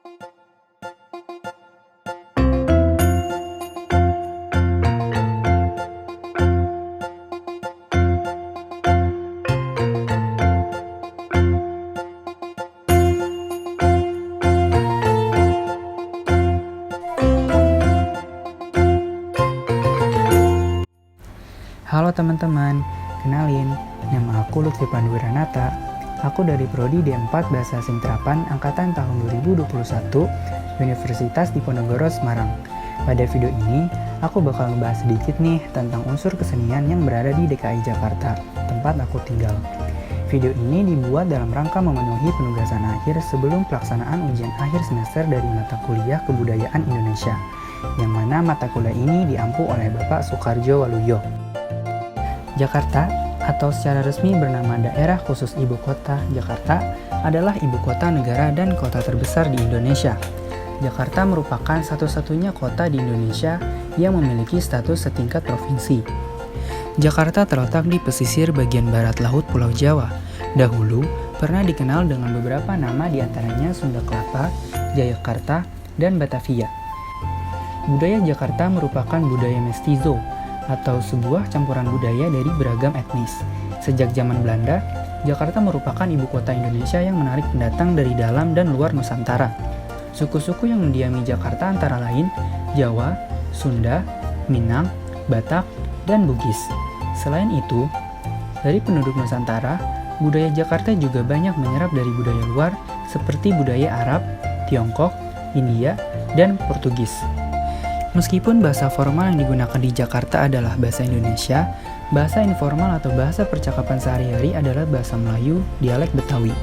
Halo teman-teman, kenalin, nama aku Lutfi Panduwiranata. Aku dari Prodi D4 Bahasa Asing Terapan Angkatan tahun 2021, Universitas Diponegoro, Semarang. Pada video ini, aku bakal ngebahas sedikit nih tentang unsur kesenian yang berada di DKI Jakarta, tempat aku tinggal. Video ini dibuat dalam rangka memenuhi penugasan akhir sebelum pelaksanaan ujian akhir semester dari mata kuliah Kebudayaan Indonesia, yang mana mata kuliah ini diampu oleh Bapak Soekarjo Waluyo. Jakarta, atau secara resmi bernama Daerah Khusus Ibu Kota Jakarta, adalah ibu kota negara dan kota terbesar di Indonesia. Jakarta merupakan satu-satunya kota di Indonesia yang memiliki status setingkat provinsi. Jakarta terletak di pesisir bagian barat laut Pulau Jawa. Dahulu, pernah dikenal dengan beberapa nama diantaranya Sunda Kelapa, Jayakarta, dan Batavia. Budaya Jakarta merupakan budaya mestizo, atau sebuah campuran budaya dari beragam etnis. Sejak zaman Belanda, Jakarta merupakan ibu kota Indonesia yang menarik pendatang dari dalam dan luar Nusantara. Suku-suku yang mendiami Jakarta antara lain Jawa, Sunda, Minang, Batak, dan Bugis. Selain itu, dari penduduk Nusantara, budaya Jakarta juga banyak menyerap dari budaya luar seperti budaya Arab, Tiongkok, India, dan Portugis. Meskipun bahasa formal yang digunakan di Jakarta adalah bahasa Indonesia, bahasa informal atau bahasa percakapan sehari-hari adalah bahasa Melayu, dialek Betawi.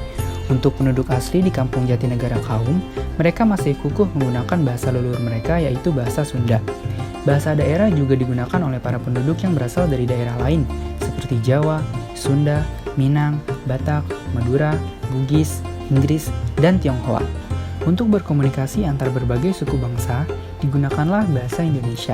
Untuk penduduk asli di Kampung Jatinegara Kaum, mereka masih kukuh menggunakan bahasa leluhur mereka yaitu bahasa Sunda. Bahasa daerah juga digunakan oleh para penduduk yang berasal dari daerah lain, seperti Jawa, Sunda, Minang, Batak, Madura, Bugis, Inggris, dan Tionghoa. Untuk berkomunikasi antar berbagai suku bangsa, digunakanlah bahasa Indonesia.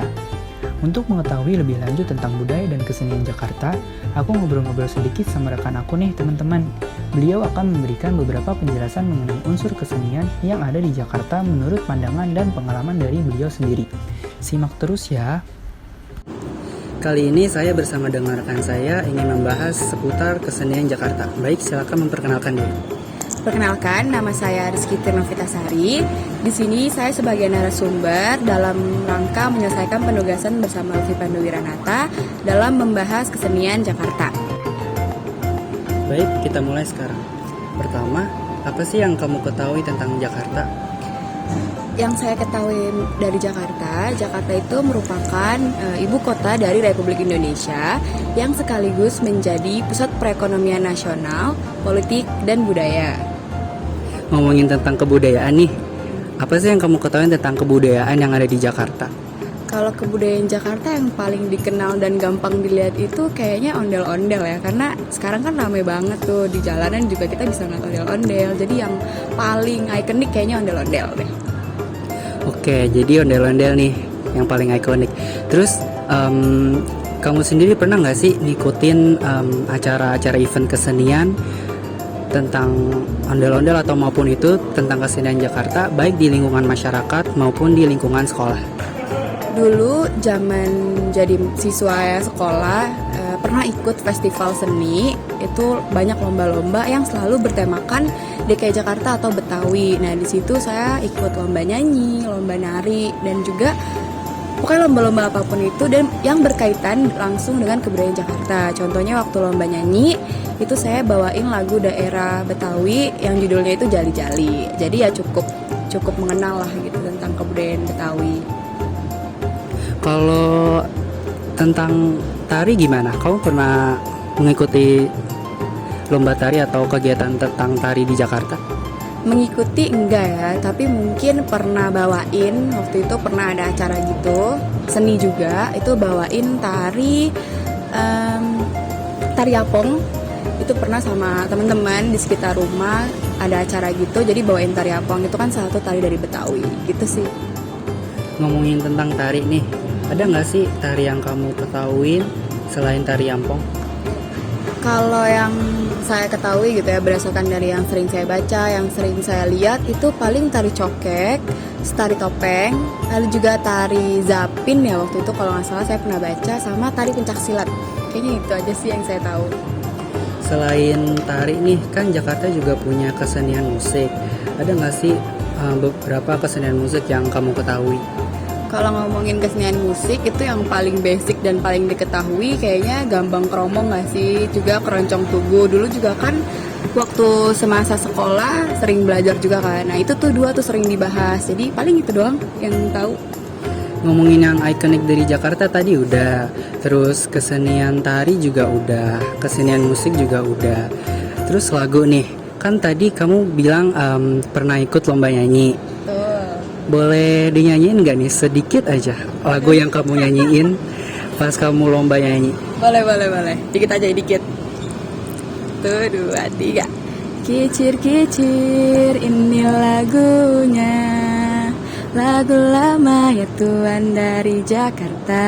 Untuk mengetahui lebih lanjut tentang budaya dan kesenian Jakarta, aku ngobrol-ngobrol sedikit sama rekan aku nih teman-teman. Beliau akan memberikan beberapa penjelasan mengenai unsur kesenian yang ada di Jakarta menurut pandangan dan pengalaman dari beliau sendiri. Simak terus ya. Kali ini saya bersama dengan rekan saya ingin membahas seputar kesenian Jakarta. Baik, silakan memperkenalkan diri. Perkenalkan, nama saya Rizky Tirnovitasari. Di sini saya sebagai narasumber dalam rangka menyelesaikan penugasan bersama Lutfi Panduwiranata dalam membahas kesenian Jakarta. Baik, kita mulai sekarang. Pertama, apa sih yang kamu ketahui tentang Jakarta? Yang saya ketahui dari Jakarta, Jakarta itu merupakan ibu kota dari Republik Indonesia yang sekaligus menjadi pusat perekonomian nasional, politik, dan budaya. Ngomongin tentang kebudayaan nih, apa sih yang kamu ketahui tentang kebudayaan yang ada di Jakarta? Kalau kebudayaan Jakarta yang paling dikenal dan gampang dilihat itu kayaknya ondel-ondel ya. Karena sekarang kan ramai banget tuh di jalanan juga kita bisa ngeliat ondel-ondel. Jadi yang paling ikonik kayaknya ondel-ondel deh. Oke, jadi ondel-ondel nih yang paling ikonik. Terus kamu sendiri pernah nggak sih ngikutin acara-acara event kesenian tentang ondel-ondel atau maupun itu tentang kesenian Jakarta, baik di lingkungan masyarakat maupun di lingkungan sekolah? Dulu zaman jadi siswa sekolah pernah ikut festival seni. Itu banyak lomba-lomba yang selalu bertemakan DKI Jakarta atau Betawi. Nah, di situ saya ikut lomba nyanyi, lomba nari, dan juga pokoknya lomba-lomba apapun itu dan yang berkaitan langsung dengan kebudayaan Jakarta. Contohnya waktu lomba nyanyi, itu saya bawain lagu daerah Betawi yang judulnya itu Jali-Jali. Jadi ya cukup mengenal lah gitu tentang kebudayaan Betawi. Kalau tentang tari gimana? Kamu pernah mengikuti lomba tari atau kegiatan tentang tari di Jakarta? Mengikuti enggak ya, tapi mungkin pernah bawain. Waktu itu pernah ada acara gitu, seni juga, itu bawain tari Apong. Itu pernah sama teman-teman di sekitar rumah ada acara gitu, jadi bawain tari Apong. Itu kan salah satu tari dari Betawi gitu sih. Ngomongin tentang tari nih, ada nggak sih tari yang kamu ketahuin selain tari Ampong? Kalau yang saya ketahui gitu ya, berdasarkan dari yang sering saya baca, yang sering saya lihat, itu paling tari cokek, tari topeng, lalu juga tari zapin ya waktu itu kalau nggak salah saya pernah baca, sama tari pencaksilat. Kayaknya itu aja sih yang saya tahu. Selain tari nih, kan Jakarta juga punya kesenian musik. Ada nggak sih beberapa kesenian musik yang kamu ketahui? Kalau ngomongin kesenian musik, itu yang paling basic dan paling diketahui kayaknya gambang kromong nggak sih? Juga keroncong tugu. Dulu juga kan waktu semasa sekolah sering belajar juga kan. Nah itu tuh dua tuh sering dibahas. Jadi paling itu doang yang tahu. Ngomongin yang ikonik dari Jakarta tadi udah, terus kesenian tari juga udah, kesenian musik juga udah. Terus lagu nih, kan tadi kamu bilang pernah ikut lomba nyanyi. Boleh dinyanyiin nggak nih sedikit aja lagu yang kamu nyanyiin pas kamu lomba nyanyi? Boleh. Dikit aja, dikit. Tuh, 2, 3. Kicir-kicir, ini lagunya. Lagu lama ya Tuhan dari Jakarta.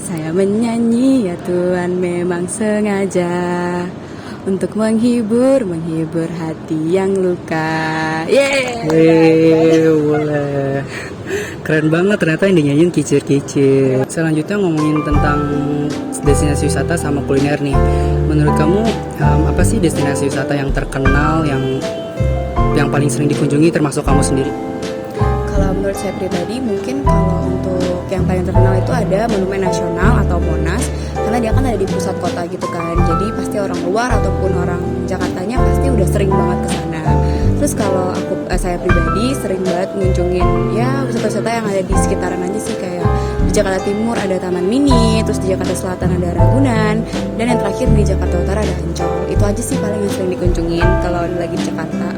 Saya menyanyi ya Tuhan memang sengaja untuk menghibur hati yang luka. Boleh. Keren banget ternyata yang dinyanyiin kicir-kicir. Selanjutnya ngomongin tentang destinasi wisata sama kuliner nih. Menurut kamu apa sih destinasi wisata yang terkenal yang paling sering dikunjungi termasuk kamu sendiri? Kalau menurut saya pribadi mungkin kalau untuk yang paling terkenal itu ada Monumen Nasional atau Monas, karena dia kan ada di pusat kota gitu kan, jadi pasti orang luar ataupun orang Jakartanya pasti udah sering banget ke sana. Terus kalau saya pribadi sering banget ngunjungin ya wisata-wisata yang ada di sekitaran aja sih, kayak di Jakarta Timur ada Taman Mini, terus di Jakarta Selatan ada Ragunan, dan yang terakhir di Jakarta Utara ada Ancol. Itu aja sih paling yang sering dikunjungin kalau lagi di Jakarta.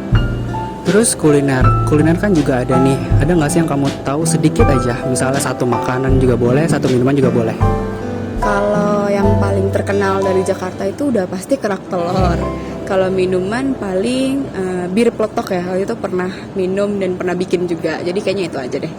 Terus kuliner kan juga ada nih. Ada nggak sih yang kamu tahu sedikit aja? Misalnya satu makanan juga boleh, satu minuman juga boleh. Kalau yang paling terkenal dari Jakarta itu udah pasti kerak telur. Kalau minuman paling bir peletok ya, waktu itu pernah minum dan pernah bikin juga. Jadi kayaknya itu aja deh.